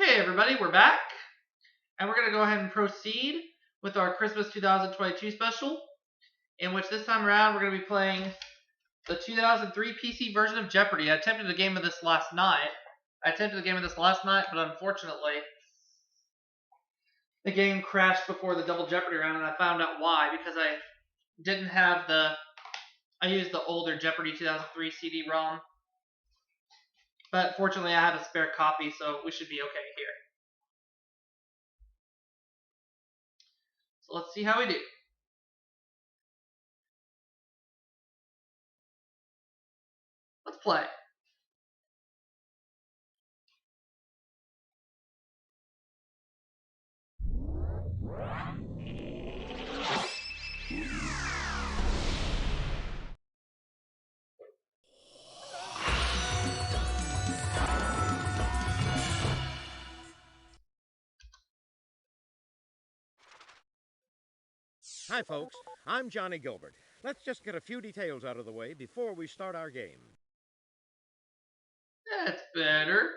Okay, everybody, we're back, and we're going to go ahead and proceed with our Christmas 2022 special, in which this time around we're going to be playing the 2003 PC version of Jeopardy! I attempted a game of this last night, but unfortunately, the game crashed before the double Jeopardy round, and I found out why, because I used the older Jeopardy! 2003 CD-ROM, but fortunately I have a spare copy, so we should be okay here. So let's see how we do. Let's play. Hi, folks. I'm Johnny Gilbert. Let's just get a few details out of the way before we start our game. That's better.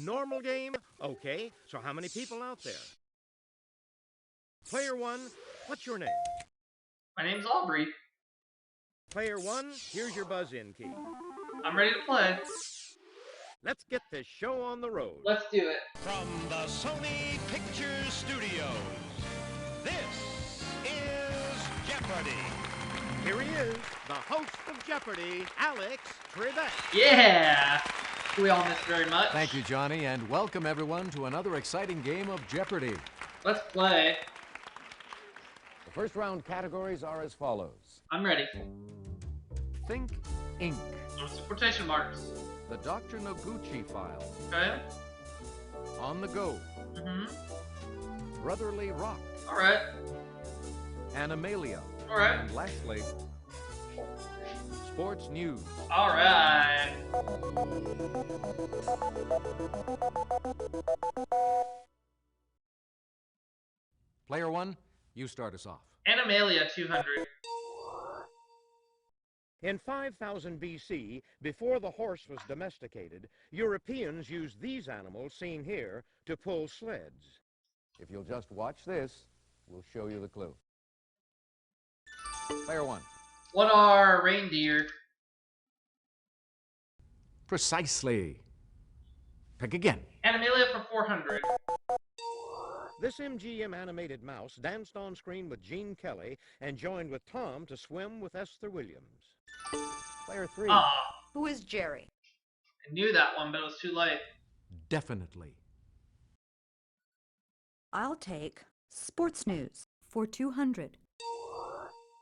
Normal game? Okay, so how many people out there? Player one, what's your name? My name's Aubrey. Player one, here's your buzz-in key. I'm ready to play. Let's get this show on the road. Let's do it. From the Sony Pictures Studios, this is Jeopardy! Here he is, the host of Jeopardy, Alex Trebek. Yeah! We all missed very much. Thank you, Johnny, and welcome everyone to another exciting game of Jeopardy! Let's play. The first round categories are as follows. I'm ready. Think Ink. Quotation marks. The Dr. Noguchi file. Okay. On the Go. Brotherly Rock. Alright. Animalia. Alright. And lastly, Sports News. Alright. Player one, you start us off. Animalia 200. In 5000 BC, before the horse was domesticated, Europeans used these animals seen here to pull sleds. If you'll just watch this, we'll show you the clue. Player one. What are reindeer? Precisely. Pick again. Animalia for 400. This MGM animated mouse danced on screen with Gene Kelly and joined with Tom to swim with Esther Williams. Player three. Who is Jerry? I knew that one, but it was too late. Definitely. I'll take Sports News for 200.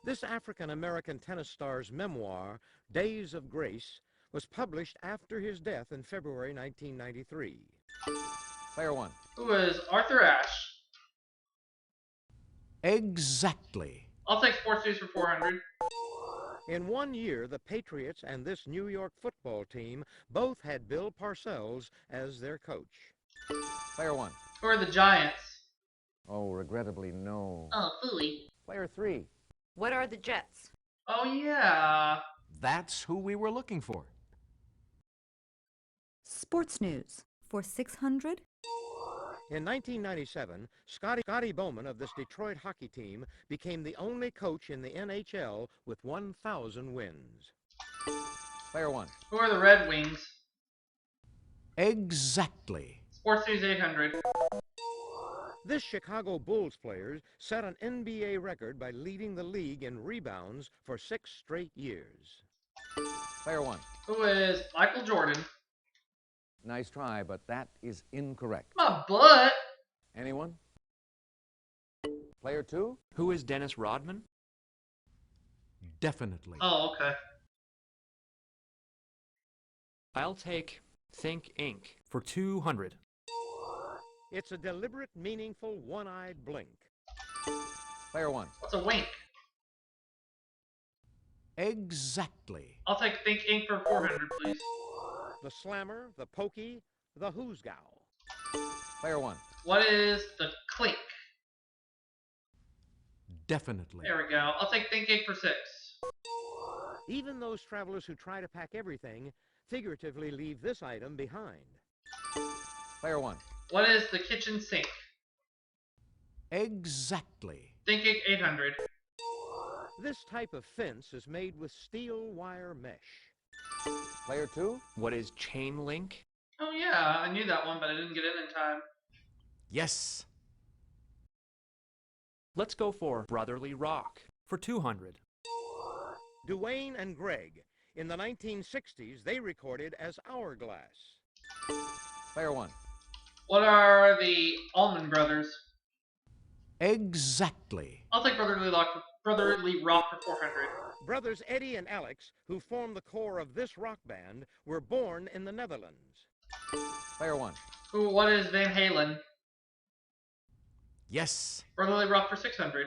This African-American tennis star's memoir, Days of Grace, was published after his death in February 1993. Player one. Who is Arthur Ashe? Exactly. I'll take Sports News for 400. In 1 year, the Patriots and this New York football team both had Bill Parcells as their coach. Player one. Who are the Giants? Oh, regrettably, no. Oh, phooey. Player three. What are the Jets? Oh, yeah. That's who we were looking for. Sports News for 600. In 1997, Scotty Bowman of this Detroit hockey team became the only coach in the NHL with 1,000 wins. Player one. Who are the Red Wings? Exactly. Sports News 800. This Chicago Bulls player set an NBA record by leading the league in rebounds for 6 straight years. Player one. Who is Michael Jordan? Nice try, but that is incorrect. My butt. Anyone? Player two? Who is Dennis Rodman? Definitely. Oh, okay. I'll take Think Inc. for 200. It's a deliberate, meaningful, one-eyed blink. Player one. What's a wink? Exactly. I'll take Think Inc. for 400, please. The slammer, the pokey, the hoosgow. Player one. What is the clink? Definitely. There we go. I'll take Think Inc. for 6. Even those travelers who try to pack everything figuratively leave this item behind. Player 1. What is the kitchen sink? Exactly. Thinking 800. This type of fence is made with steel wire mesh. Player 2. What is chain link? Oh yeah, I knew that one, but I didn't get in time. Yes. Let's go for Brotherly Rock for 200. Duane and Greg. In the 1960s, they recorded as Hourglass. Player 1. What are the Allman Brothers? Exactly. I'll take Brotherly Rock for 400. Brothers Eddie and Alex, who formed the core of this rock band, were born in the Netherlands. Player 1. What is Van Halen? Yes. Brotherly Rock for 600.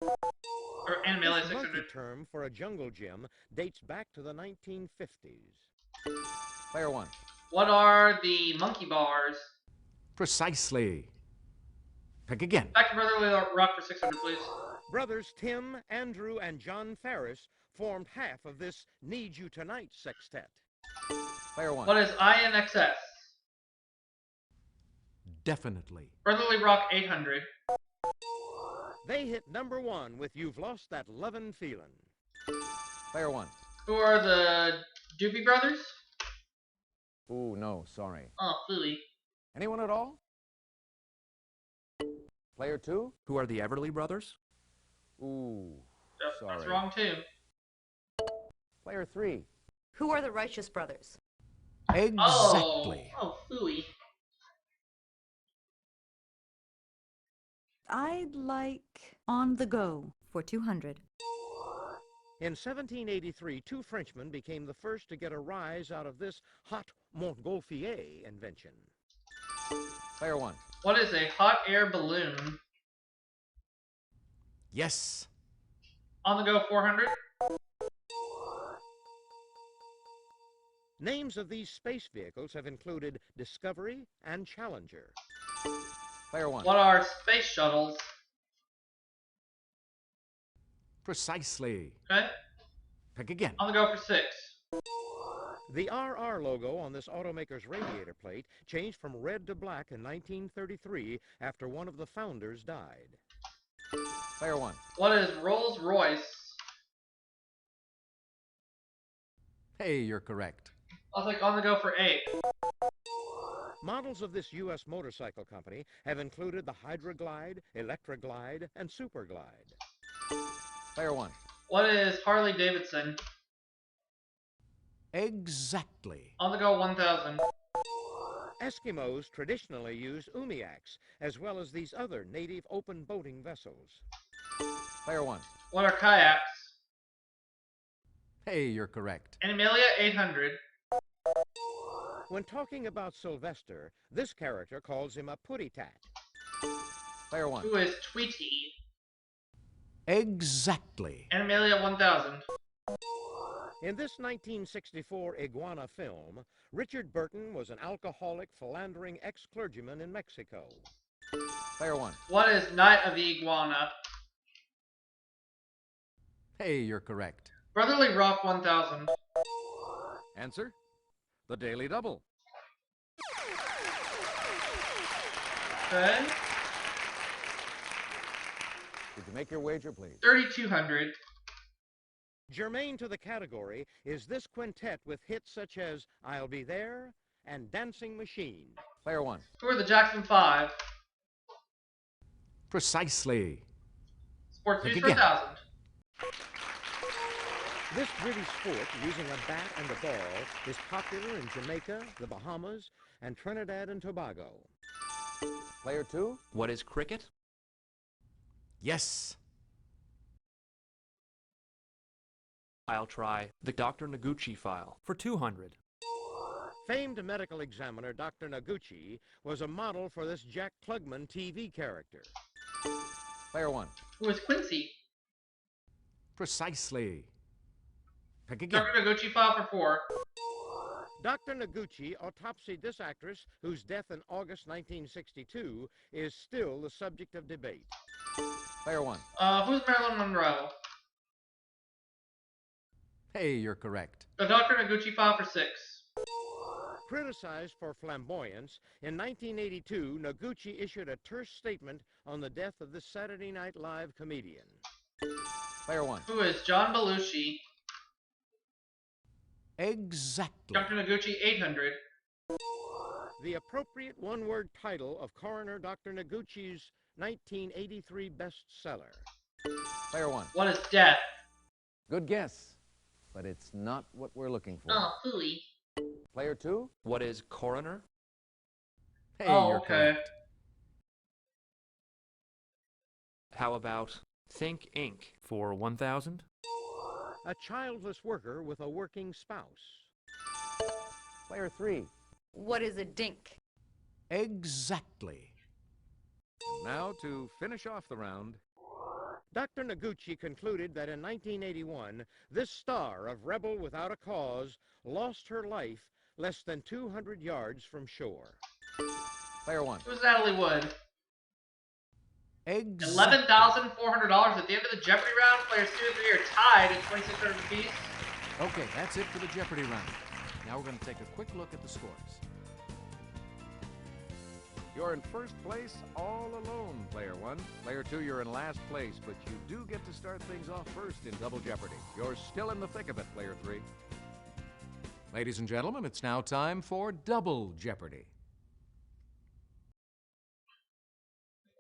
Or Animalia This 600. monkey term for a jungle gym dates back to the 1950s. Player 1. What are the monkey bars? Precisely. Pick again. Back to Brotherly Rock for 600, please. Brothers Tim, Andrew, and John Farris formed half of this Need You Tonight sextet. Player 1. What is INXS? Definitely. Brotherly Rock 800. They hit #1 with You've Lost That Lovin' Feelin'. Player 1. Who are the Doobie Brothers? Ooh, no, sorry. Oh, Fooey. Anyone at all? Player 2. Who are the Everly Brothers? Ooh, sorry. That's wrong too. Player 3. Who are the Righteous Brothers? Exactly. Oh, Fooey. I'd like On the Go for 200. In 1783, 2 Frenchmen became the first to get a rise out of this hot Montgolfier invention. Player 1. What is a hot air balloon? Yes. On the go 400. Names of these space vehicles have included Discovery and Challenger. Player 1. What are space shuttles? Precisely. Okay. Pick again. On the go for 6. The RR logo on this automaker's radiator plate changed from red to black in 1933 after one of the founders died. Player 1. What is Rolls Royce? Hey, you're correct. I'll take on the go for 8. Models of this U.S. motorcycle company have included the Hydroglide, Electroglide, and Superglide. Player 1. What is Harley Davidson? Exactly. On the go 1000. Eskimos traditionally use umiaks, as well as these other native open boating vessels. Player 1. What are kayaks? Hey, you're correct. Animalia 800. When talking about Sylvester, this character calls him a putty-tat. Player 1. Who is Tweety? Exactly. Animalia 1000. In this 1964 iguana film, Richard Burton was an alcoholic, philandering ex-clergyman in Mexico. Player 1. What is Night of the Iguana? Hey, you're correct. Brotherly Rock 1000. Answer? The Daily Double. Okay. Did you make your wager, please? 3200. Germane to the category is this quintet with hits such as I'll Be There and Dancing Machine. Player 1. Who are the Jackson 5? Precisely. Sports Pick News for again. 1000. This gritty sport using a bat and a ball is popular in Jamaica, the Bahamas, and Trinidad and Tobago. Player 2. What is cricket? Yes. I'll try the Dr. Noguchi file for 200. Famed medical examiner Dr. Noguchi was a model for this Jack Klugman TV character. Player 1. Who is Quincy? Precisely. Pick again. Dr. Noguchi file for 4. Dr. Noguchi autopsied this actress, whose death in August 1962 is still the subject of debate. Player 1. Who's Marilyn Monroe? Hey, you're correct. The Dr. Noguchi file for 6. Criticized for flamboyance, in 1982, Noguchi issued a terse statement on the death of this Saturday Night Live comedian. Player one. Who is John Belushi? Exactly. Dr. Noguchi, 800. The appropriate one-word title of Coroner Dr. Noguchi's 1983 bestseller. Player one. What is death? Good guess, but it's not what we're looking for. Oh, hooey. Player two. What is coroner? Hey, Oh, you're okay. correct. How about Think Inc. for 1,000? A childless worker with a working spouse. Player three. What is a dink? Exactly. And now to finish off the round. Dr. Noguchi concluded that in 1981, this star of Rebel Without a Cause lost her life less than 200 yards from shore. Player one. Who's Natalie Wood? Exactly. $11,400 at the end of the Jeopardy round. Players 2 and 3 are tied at 2,600 apiece. Okay, that's it for the Jeopardy round. Now we're going to take a quick look at the scores. You're in first place all alone, player one. Player two, you're in last place, but you do get to start things off first in Double Jeopardy. You're still in the thick of it, player three. Ladies and gentlemen, it's now time for Double Jeopardy.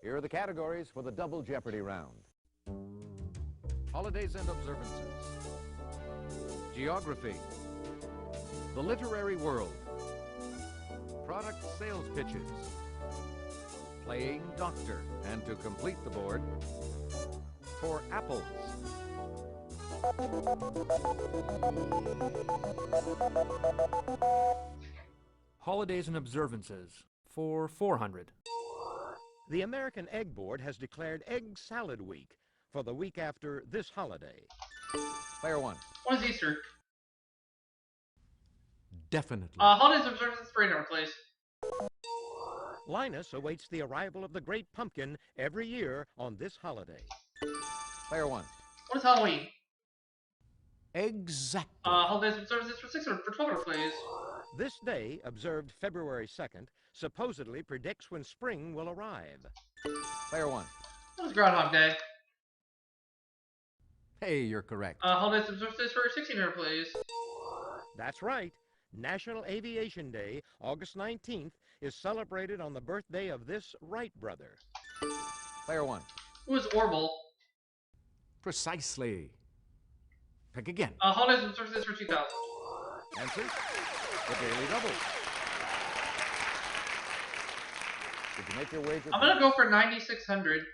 Here are the categories for the Double Jeopardy round. Holidays and observances. Geography. The literary world. Product sales pitches. Playing doctor. And to complete the board, for apples. Holidays and observances for 400. The American Egg Board has declared Egg Salad Week for the week after this holiday. Player one. What is Easter? Definitely. Holidays and observances for 800, please. Linus awaits the arrival of the Great Pumpkin every year on this holiday. Player one. What is Halloween? Exactly. Holidays and observances for 600, for 1,200, please. This day, observed February 2nd, supposedly predicts when spring will arrive. Player one. What is Groundhog Day? Hey, you're correct. Holidays and observances for 1,600, please. That's right. National Aviation Day, August 19th, is celebrated on the birthday of this Wright brother. Player one. Who is Orville? Precisely. Pick again. Holidays and observances for 2,000. Answer? The Daily Double. Did you make your wager? I'm gonna go for 9,600.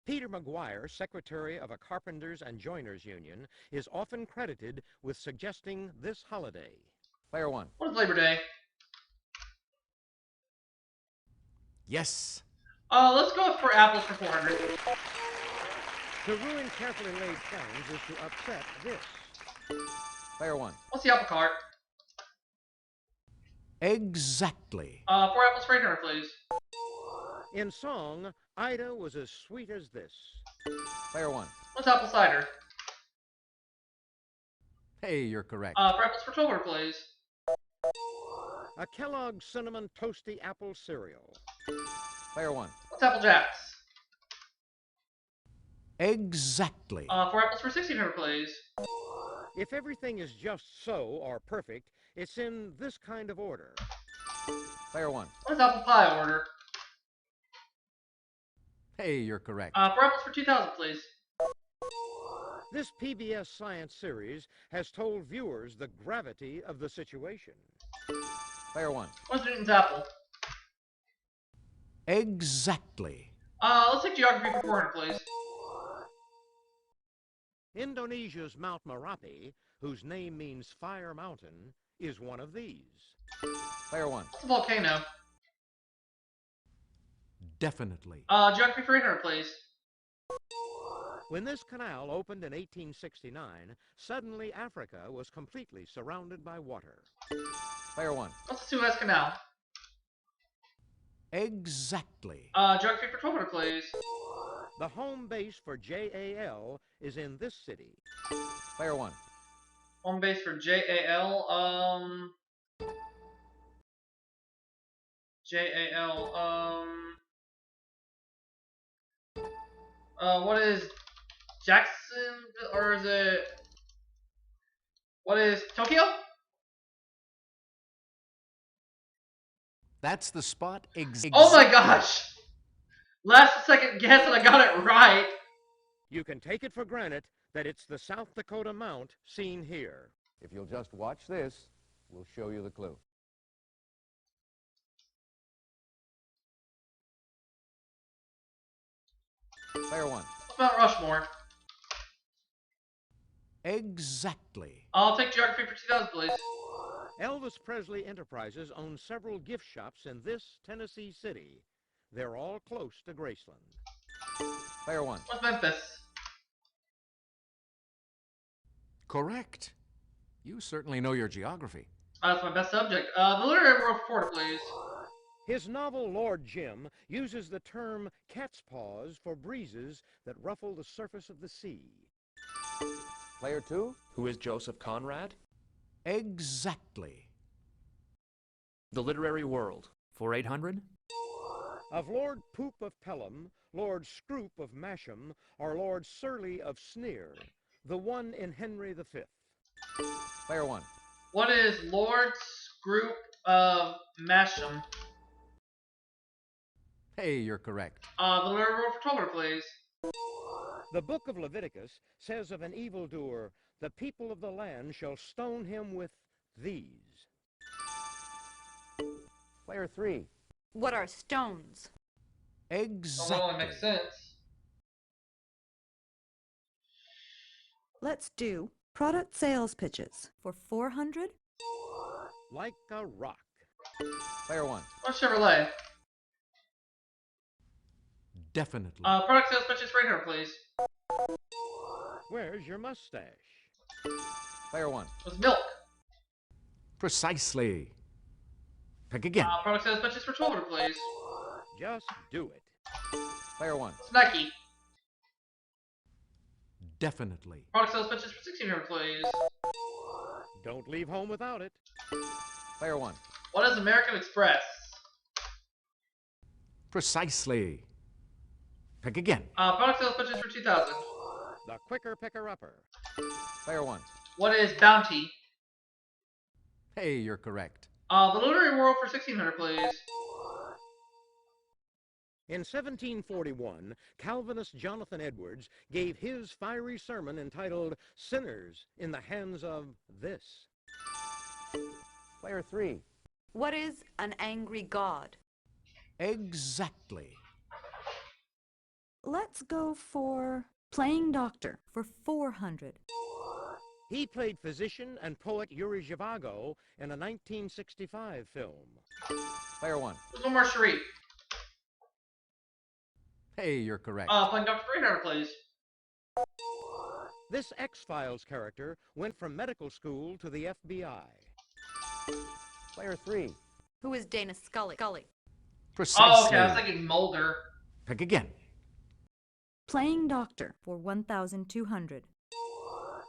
Peter McGuire, secretary of a Carpenters and Joiners Union, is often credited with suggesting this holiday. Player one. What is Labor Day? Yes. Let's go for apples for 400. To ruin carefully laid plans is to upset this. Player one. What's the apple cart? Exactly. 4 apples for 800, please. In song, Ida was as sweet as this. Player one. What's apple cider? Hey, you're correct. 4 apples for 1,200, please. A Kellogg's Cinnamon Toasty Apple Cereal. Player one. What's Apple Jacks? Exactly. 4 apples for 1,600, please. If everything is just so or perfect, it's in this kind of order. Player one. What is apple pie order? Hey, you're correct. 4 apples for 2,000, please. This PBS science series has told viewers the gravity of the situation. Player one. What is Newton's apple? Exactly. Let's take geography for 400, please. Indonesia's Mount Merapi, whose name means Fire Mountain, is one of these. Player one. What's a volcano? Definitely. Geography for 800, please. When this canal opened in 1869, suddenly Africa was completely surrounded by water. Player one. What's the Suez Canal? Exactly. Geography for 1,200, please. The home base for JAL is in this city. Player one. Home base for JAL, J-A-L. What is Jackson, or is it, what is Tokyo? That's the spot exactly. Oh my gosh! Last second guess and I got it right. You can take it for granted that it's the South Dakota Mount seen here. If you'll just watch this, we'll show you the clue. Player one. What's Mount Rushmore? Exactly. I'll take geography for 2000, please. Elvis Presley Enterprises owns several gift shops in this Tennessee city. They're all close to Graceland. Player one. What's Memphis? Correct. You certainly know your geography. That's my best subject. The literary world reporter, please. His novel Lord Jim uses the term cat's paws for breezes that ruffle the surface of the sea. Player two. Who is Joseph Conrad? Exactly. The Literary World. For 800? Of Lord Poop of Pelham, Lord Scroop of Masham, or Lord Surly of Sneer, the one in Henry V. Player one. What is Lord's group of Masham? Hey, you're correct. The literary world reporter, please. The book of Leviticus says of an evildoer, the people of the land shall stone him with these. Player three. What are stones? Exactly. Well, that makes sense. Let's do product sales pitches for 400. Like a rock. Player one. What's Chevrolet? Definitely. Product sales pitches for 800, please. Where's your mustache? Player one. What's Milk? Precisely. Pick again. Product sales pitches for 1200, please. Just do it. Player one. What's Nike? Definitely. Product sales pitches for 1600, please. Don't leave home without it. Player one. What is American Express? Precisely. Pick again. Product sales pitches for 2000. The quicker picker-upper. Player one. What is Bounty? Hey, you're correct. The literary world for 1600, please. In 1741, Calvinist Jonathan Edwards gave his fiery sermon entitled Sinners in the Hands of This. Player three. What is an angry god? Exactly. Let's go for playing doctor for 400. He played physician and poet Yuri Zhivago in a 1965 film. Player one. There's one more Sharif. Hey, you're correct. Playing Dr. 300, please. This X-Files character went from medical school to the FBI. Player three. Who is Dana Scully? Precisely. Oh, okay, I was thinking Mulder. Pick again. Playing doctor for 1,200.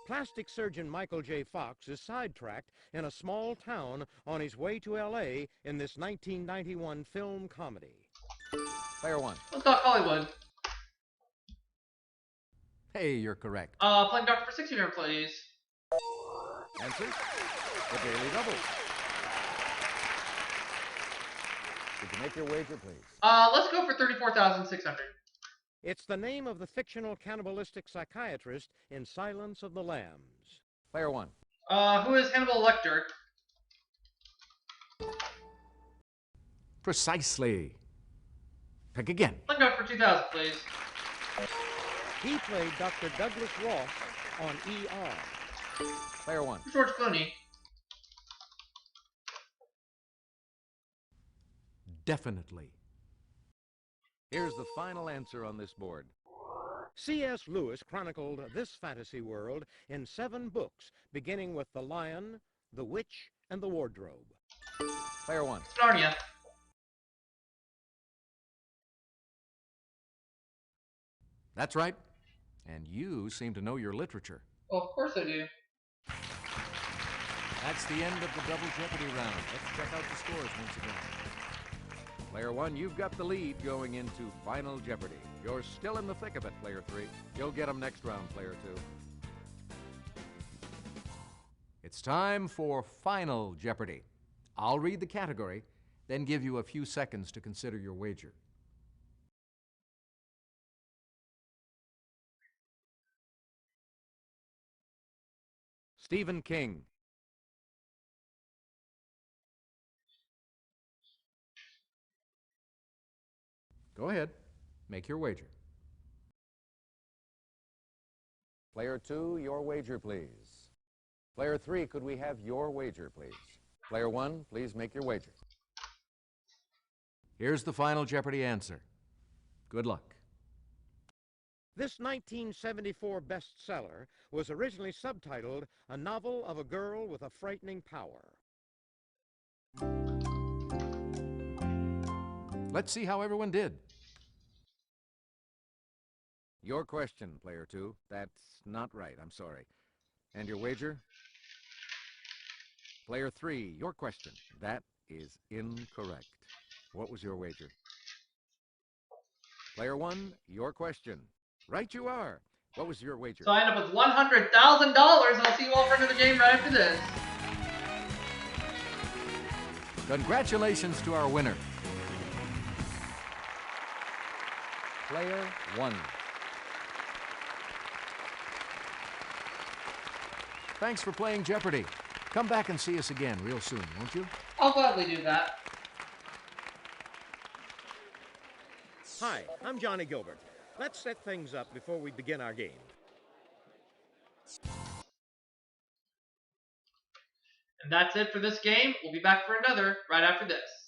Plastic surgeon Michael J. Fox is sidetracked in a small town on his way to L.A. in this 1991 film comedy. Player one. Let's talk Hollywood. Hey, you're correct. Playing Doctor for 1600, please. Answer. The Daily Double. Did you make your wager, please? Let's go for 34,600. It's the name of the fictional cannibalistic psychiatrist in Silence of the Lambs. Player one. Who is Hannibal Lecter? Precisely. Pick again. Let's go for 2,000, please. He played Dr. Douglas Ross on ER. Player one. George Clooney. Definitely. Here's the final answer on this board. C.S. Lewis chronicled this fantasy world in 7 books, beginning with The Lion, The Witch, and The Wardrobe. Player one. Narnia. That's right. And you seem to know your literature. Well, of course I do. That's the end of the Double Jeopardy round. Let's check out the scores once again. Player 1, you've got the lead going into Final Jeopardy. You're still in the thick of it, Player 3. You'll get them next round, Player 2. It's time for Final Jeopardy. I'll read the category, then give you a few seconds to consider your wager. Stephen King. Go ahead. Make your wager. Player 2, your wager, please. Player 3, could we have your wager, please? Player 1, please make your wager. Here's the Final Jeopardy answer. Good luck. This 1974 bestseller was originally subtitled A Novel of a Girl with a Frightening Power. Let's see how everyone did. Your question, Player 2. That's not right, I'm sorry. And your wager? Player 3, your question. That is incorrect. What was your wager? Player 1, your question. Right you are. What was your wager? So I end up with $100,000. I'll see you all for another game right after this. Congratulations to our winner. Player 1. Thanks for playing Jeopardy. Come back and see us again real soon, won't you? I'll gladly do that. Hi, I'm Johnny Gilbert. Let's set things up before we begin our game. And that's it for this game. We'll be back for another right after this.